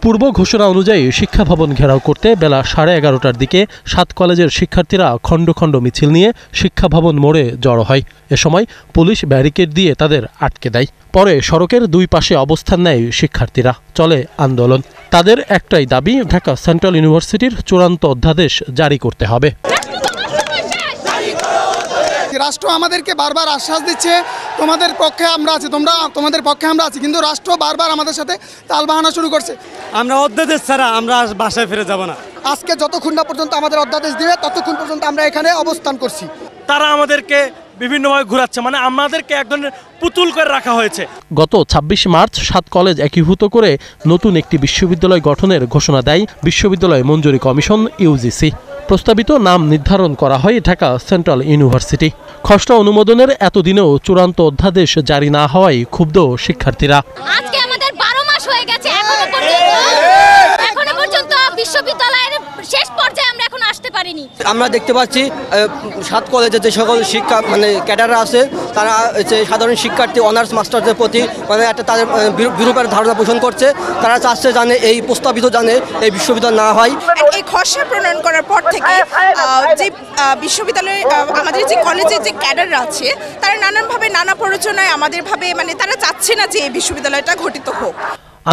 পূর্ব ঘোষণা অনুযায়ী শিক্ষা ভবন ঘেরাও করতে বেলা 11:30টার দিকে 7 কলেজের শিক্ষার্থীরা খণ্ড খণ্ড মিছিল নিয়ে শিক্ষা ভবন মোড়ে জড়ো হয়। এ সময় পুলিশ ব্যারিকেড দিয়ে তাদের আটকে দেয়। পরে সড়কের দুই পাশে অবস্থান নেয় শিক্ষার্থীরা। চলে আন্দোলন। তাদের একটাই দাবি, ঢাকা সেন্ট্রাল ইউনিভার্সিটির চূড়ান্ত অধ্যাদেশ জারি করতে হবে। রাষ্ট্র আমাদেরকে বারবার আশ্বাস দিচ্ছে তোমাদের পক্ষে আমরা আছি, তোমাদের পক্ষে আমরা আছি, কিন্তু রাষ্ট্র বারবার আমাদের সাথে তালবাহানা শুরু করছে। আমরা অধ্যাদেশ ছাড়া আমরা বাসায় ফিরে যাব না। আজকে যতক্ষণ না পর্যন্ত আমাদের অধ্যাদেশ দিবে ততক্ষণ পর্যন্ত আমরা এখানে অবস্থান করছি। তারা আমাদেরকে বিভিন্নভাবে ঘোরাচ্ছে, মানে আমাদেরকে এক ধরনের পুতুল করে রাখা হয়েছে। গত 26 মার্চ 7 কলেজ একীভূত করে নতুন একটি বিশ্ববিদ্যালয় গঠনের ঘোষণা দেয় বিশ্ববিদ্যালয় মঞ্জুরি কমিশন ইউজিসি। প্রস্তাবিত নাম নির্ধারণ করা হয় ঢাকা সেন্ট্রাল ইউনিভার্সিটি। খসড়া অনুমোদনের এতদিনেও চূড়ান্ত অধ্যাদেশ জারি না হওয়ায় ক্ষুব্ধ শিক্ষার্থীরা। আজকে আমাদের 12 মাস হয়ে গেছে, এখনো পর্যন্ত বিশ্ববিদ্যালয়ের শেষ পর্যায়ে আমরা এখন আসতে পারিনি। আমরা দেখতে পাচ্ছি 7 কলেজের যে সকল শিক্ষা ক্যাডাররা আছে তারা সাধারণ শিক্ষার্থী অনার্স মাস্টারদের প্রতি একটা তাদের বিরূপের ধারণা পোষণ করছে। তারা চাচ্ছে জানে এই প্রস্তাবিত এই বিশ্ববিদ্যালয় না হয়। এই খসড়া প্রণয়ন করার পর থেকে যে বিশ্ববিদ্যালয়ে আমাদের যে কলেজের যে ক্যাডাররা আছে তারা নানানভাবে নানা প্ররোচনায় আমাদের তারা চাচ্ছে না যে এই বিশ্ববিদ্যালয়টা গঠিত হোক।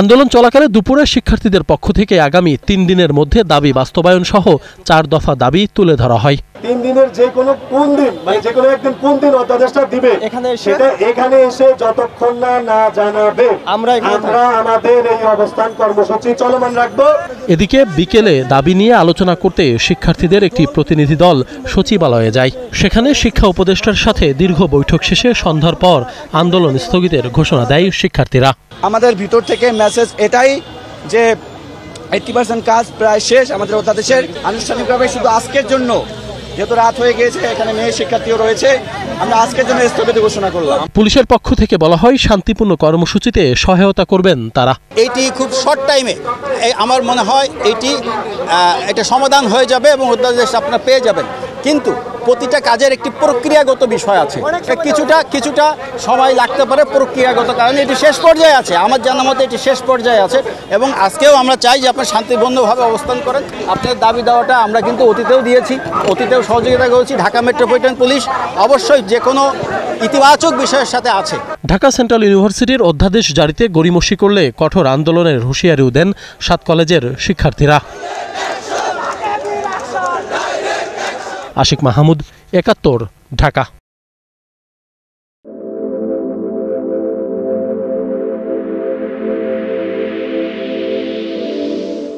আন্দোলন চলাকালে দুপুরে শিক্ষার্থীদের পক্ষ থেকে আগামী 3 দিনের মধ্যে দাবি বাস্তবায়ন সহ 4 দফা দাবি তুলে ধরা হয়। 3 দিনের যে কোনো কোন দিন যে কোনো একদিন কোন দিন অধ্যাদেশটা দিবে এখানে এসে যতক্ষণ না জানাবে আমরা আমাদের এই অবস্থান কর্মসূচি চলমান রাখবো। এদিকে বিকেলে দাবি নিয়ে আলোচনা করতে শিক্ষার্থীদের একটি প্রতিনিধি দল সচিবালয়ে যায়। সেখানে শিক্ষা উপদেষ্টার সাথে দীর্ঘ বৈঠক শেষে সন্ধ্যার পর আন্দোলন স্থগিতের ঘোষণা দেয় শিক্ষার্থীরা। আমাদের ভিতর থেকে মেসেজ এটাই যে 80% কাজ প্রায় শেষ আমাদের অধ্যাদেশের। আনুষ্ঠানিকভাবে শুধু আজকের জন্য, যেহেতু রাত হয়ে গিয়েছে, এখানে মেয়ে শিক্ষার্থীও রয়েছে, আমরা আজকের জন্য স্থগিত ঘোষণা করলাম। পুলিশের পক্ষ থেকে বলা হয় শান্তিপূর্ণ কর্মসূচিতে সহায়তা করবেন তারা। এইটি খুব শর্ট টাইমে আমার মনে হয় এটা সমাধান হয়ে যাবে এবং অধ্যাদেশ আপনারা পেয়ে যাবেন। কিন্তু প্রতিটা কাজের একটি প্রক্রিয়াগত বিষয় আছে, কিছুটা সময় লাগতে পারে প্রক্রিয়াগত কারণে। এটি শেষ পর্যায়ে আছে, আমার জানা মতে এটি শেষ পর্যায়ে আছে এবং আজকেও আমরা চাই যে আপনারা শান্তিপূর্ণভাবে অবস্থান করেন। আপনার দাবি দেওয়াটা আমরা কিন্তু অতীতেও দিয়েছি, অতীতেও সহযোগিতা করেছি। ঢাকা মেট্রোপলিটন পুলিশ অবশ্যই যে কোনো ইতিবাচক বিষয়ের সাথে আছে। ঢাকা সেন্ট্রাল ইউনিভার্সিটির অধ্যাদেশ জারিতে গড়িমসি করলে কঠোর আন্দোলনের হুঁশিয়ারিও দেন 7 কলেজের শিক্ষার্থীরা। আশিক মাহমুদ, 71, ঢাকা।